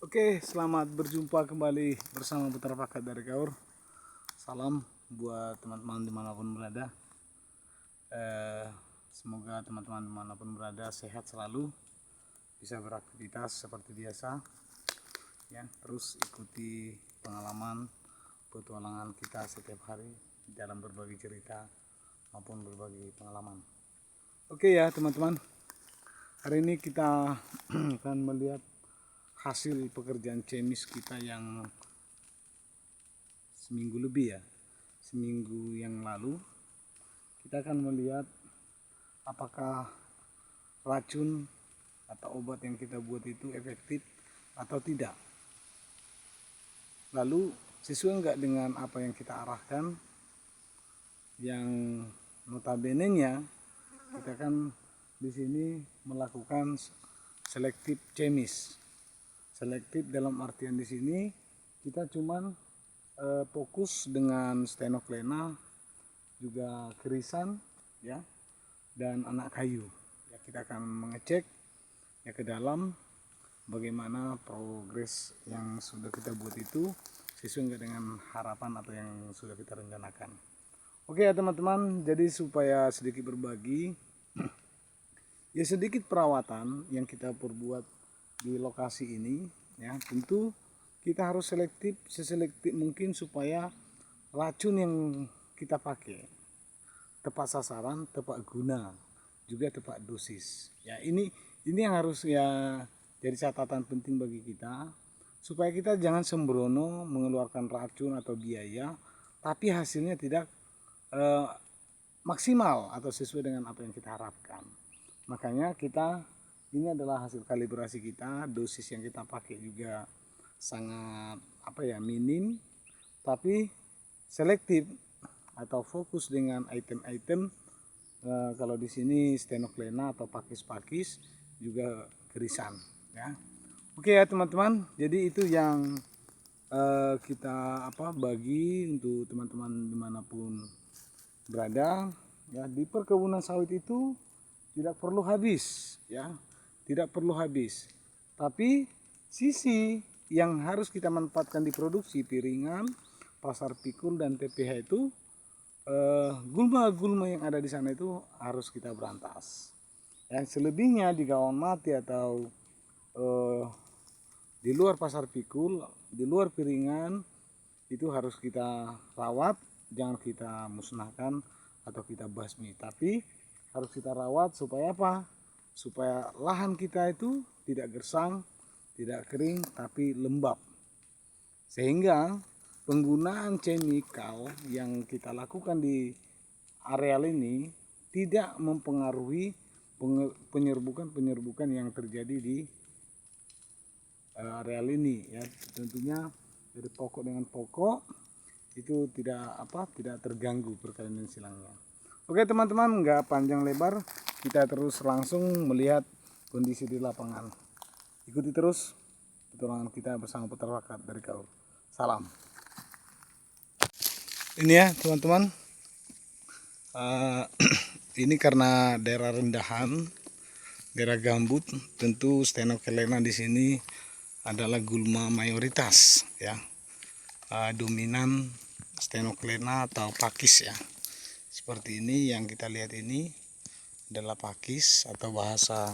Oke, selamat berjumpa kembali bersama Putra Pakat dari Kaur. Salam buat teman-teman dimanapun berada. Semoga teman-teman dimanapun berada sehat selalu, bisa beraktivitas seperti biasa. Ya, terus ikuti pengalaman petualangan kita setiap hari dalam berbagi cerita maupun berbagi pengalaman. Oke ya teman-teman, hari ini kita akan melihat hasil pekerjaan cemis kita yang seminggu yang lalu. Kita akan melihat apakah racun atau obat yang kita buat itu efektif atau tidak, lalu sesuai enggak dengan apa yang kita arahkan. Yang notabene nya kita kan di sini melakukan selektif cemis. Selektif dalam artian di sini kita cuman fokus dengan Stenoklena, juga kerisan ya, dan anak kayu. Ya, kita akan mengecek ya ke dalam bagaimana progres yang sudah kita buat itu sesuai dengan harapan atau yang sudah kita rencanakan. Oke ya teman-teman, jadi supaya sedikit berbagi ya, sedikit perawatan yang kita perbuat di lokasi ini ya, tentu kita harus seselektif mungkin supaya racun yang kita pakai tepat sasaran, tepat guna, juga tepat dosis. Ya, ini yang harus ya jadi catatan penting bagi kita, supaya kita jangan sembrono mengeluarkan racun atau biaya tapi hasilnya tidak maksimal atau sesuai dengan apa yang kita harapkan. Makanya ini adalah hasil kalibrasi kita, dosis yang kita pakai juga sangat minim, tapi selektif atau fokus dengan item-item. Kalau di sini Stenoklena atau pakis-pakis, juga kerisan ya. Oke ya teman-teman, jadi itu yang kita bagi untuk teman-teman dimanapun berada ya. Di perkebunan sawit itu tidak perlu habis ya, tidak perlu habis, tapi sisi yang harus kita manfaatkan di produksi piringan, pasar pikul dan TPH itu, gulma-gulma yang ada di sana itu harus kita berantas. Yang selebihnya di gawang mati atau di luar pasar pikul, di luar piringan, itu harus kita rawat, jangan kita musnahkan atau kita basmi, tapi harus kita rawat supaya apa? Supaya lahan kita itu tidak gersang, tidak kering, tapi lembab. Sehingga penggunaan chemical yang kita lakukan di areal ini tidak mempengaruhi penyerbukan yang terjadi di areal ini ya. Tentunya dari pokok dengan pokok itu tidak terganggu perkawinan silangnya. Oke teman-teman, nggak panjang lebar, kita terus langsung melihat kondisi di lapangan. Ikuti terus petualangan kita bersama Putra Pakat dari Kaur. Salam. Ini ya teman-teman, ini karena daerah rendahan, daerah gambut, tentu Stenoklena di sini adalah gulma mayoritas ya. Dominan Stenoklena atau pakis ya. Seperti ini yang kita lihat, ini adalah pakis atau bahasa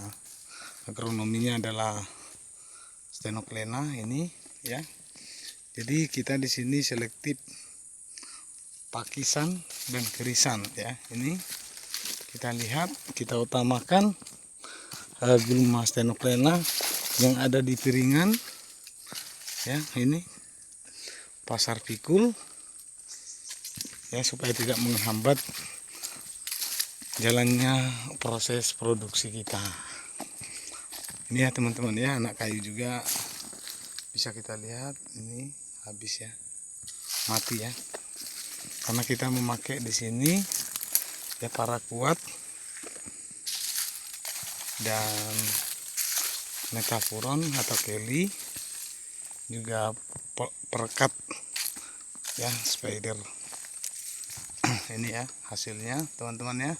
agronominya adalah Stenoklena ini ya. Jadi kita di sini selektif pakisan dan kerisan ya. Ini kita lihat, kita utamakan gulma Stenoklena yang ada di piringan ya. Ini pasar pikul ya, supaya tidak menghambat jalannya proses produksi kita. Ini ya teman-teman ya, anak kayu juga bisa kita lihat, ini habis ya, mati ya, karena kita memakai di sini ya paraquat dan metafuron atau keli, juga perekat ya, spider. Ini ya hasilnya teman-teman ya,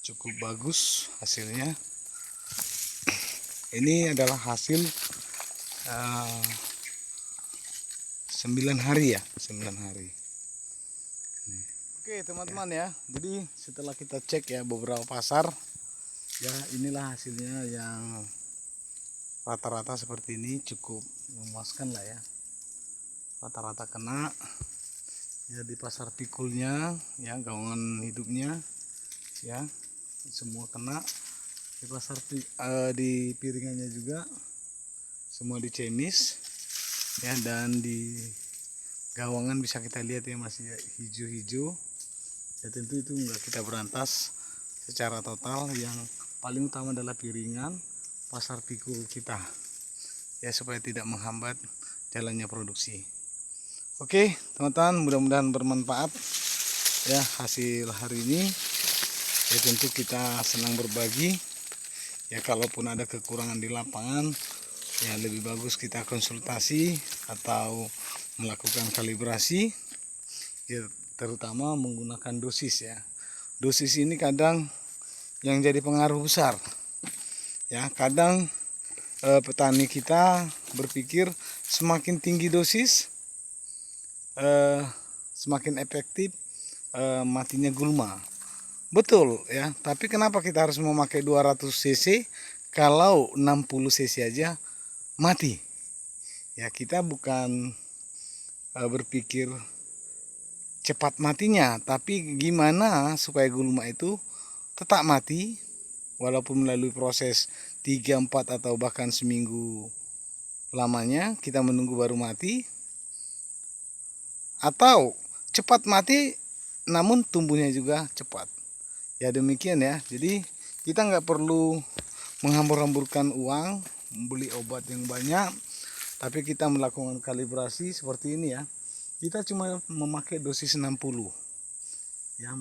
cukup bagus hasilnya. Ini adalah hasil eh, 9 hari ya, 9 hari. Oke teman-teman ya, jadi setelah kita cek ya beberapa pasar, ya inilah hasilnya yang rata-rata seperti ini, cukup memuaskan lah ya. Rata-rata kena ya di pasar pikulnya ya, gawangan hidupnya ya semua kena, di pasar di piringannya juga semua dicemis ya, dan di gawangan bisa kita lihat ya masih hijau-hijau ya. Tentu itu enggak kita berantas secara total, yang paling utama adalah piringan pasar pikul kita ya, supaya tidak menghambat jalannya produksi. Oke teman-teman, mudah-mudahan bermanfaat ya hasil hari ini ya. Tentu kita senang berbagi ya, kalaupun ada kekurangan di lapangan ya lebih bagus kita konsultasi atau melakukan kalibrasi ya, terutama menggunakan dosis ya. Dosis ini kadang yang jadi pengaruh besar ya. Kadang petani kita berpikir semakin tinggi dosis semakin efektif matinya gulma. Betul ya, tapi kenapa kita harus memakai 200 cc kalau 60 cc aja mati ya? Kita bukan berpikir cepat matinya, tapi gimana supaya gulma itu tetap mati walaupun melalui proses 3, 4 atau bahkan seminggu lamanya kita menunggu baru mati, atau cepat mati namun tumbuhnya juga cepat ya. Demikian ya, jadi kita nggak perlu menghambur-hamburkan uang membeli obat yang banyak, tapi kita melakukan kalibrasi seperti ini ya. Kita cuma memakai dosis 60 ya,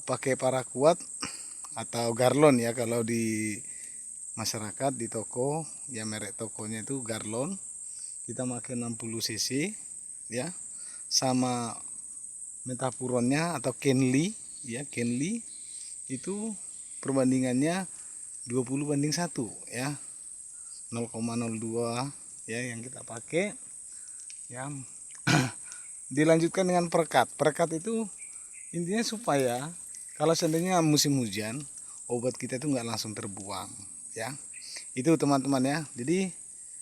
pakai paraquat atau Garlon ya kalau di masyarakat, di toko ya merek tokonya itu Garlon. Kita pakai 60 cc ya, sama metapuronnya atau Kenli ya. Kenli itu perbandingannya 20:1 ya, 0,02 ya yang kita pakai ya. Dilanjutkan dengan perekat. Perekat itu intinya supaya kalau seandainya musim hujan obat kita itu nggak langsung terbuang ya. Itu teman-teman ya, jadi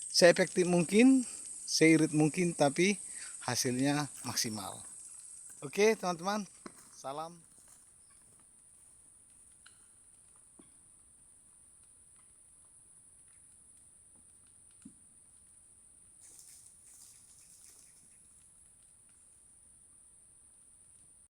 seefektif mungkin, seirit mungkin, tapi hasilnya maksimal. Oke teman-teman, salam.